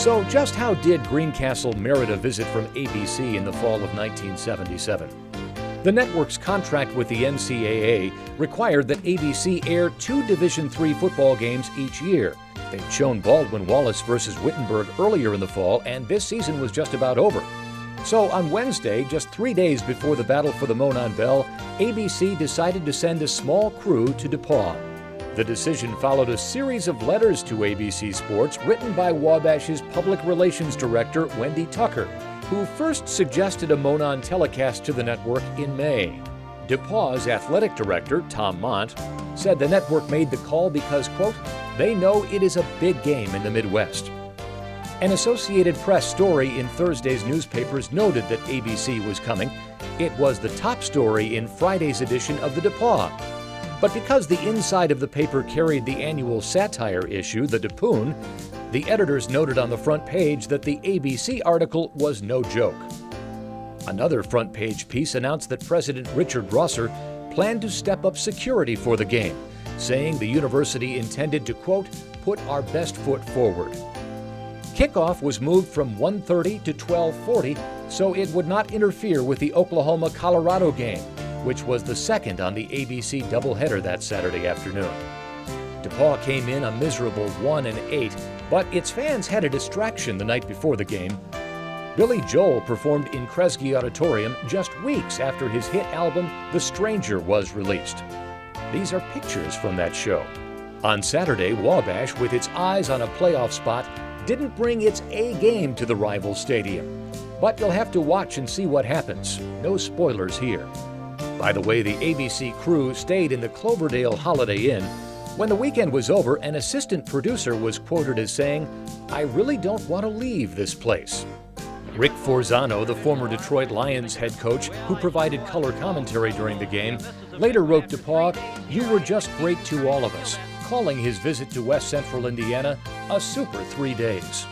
So just how did Greencastle merit a visit from ABC in the fall of 1977? The network's contract with the NCAA required that ABC air 2 Division III football games each year. They'd shown Baldwin Wallace versus Wittenberg earlier in the fall, and this season was just about over. So on Wednesday, just 3 days before the battle for the Monon Bell, ABC decided to send a small crew to DePauw. The decision followed a series of letters to ABC Sports written by Wabash's public relations director, Wendy Tucker, who first suggested a Monon telecast to the network in May. DePauw's athletic director, Tom Mont, said the network made the call because, quote, they know it is a big game in the Midwest. An Associated Press story in Thursday's newspapers noted that ABC was coming. It was the top story in Friday's edition of the DePauw. But because the inside of the paper carried the annual satire issue, the DePauw, the editors noted on the front page that the ABC article was no joke. Another front page piece announced that President Richard Rosser planned to step up security for the game, saying the university intended to, quote, put our best foot forward. Kickoff was moved from 1:30 to 12:40 so it would not interfere with the Oklahoma-Colorado game, which was the second on the ABC doubleheader that Saturday afternoon. DePauw came in a miserable 1-8, but its fans had a distraction the night before the game. Billy Joel performed in Kresge Auditorium just weeks after his hit album The Stranger was released. These are pictures from that show. On Saturday, Wabash, with its eyes on a playoff spot, didn't bring its A game to the rival stadium. But you'll have to watch and see what happens. No spoilers here. By the way, the ABC crew stayed in the Cloverdale Holiday Inn. When the weekend was over, an assistant producer was quoted as saying, I really don't want to leave this place. Rick Forzano, the former Detroit Lions head coach who provided color commentary during the game, later wrote DePauw, you were just great to all of us, calling his visit to West Central Indiana a super 3 days.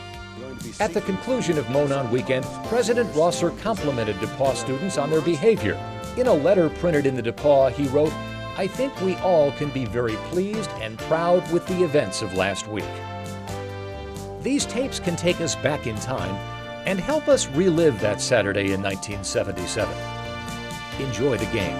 At the conclusion of Monon Weekend, President Rosser complimented DePauw students on their behavior. In a letter printed in the DePauw, he wrote, I think we all can be very pleased and proud with the events of last week. These tapes can take us back in time and help us relive that Saturday in 1977. Enjoy the game.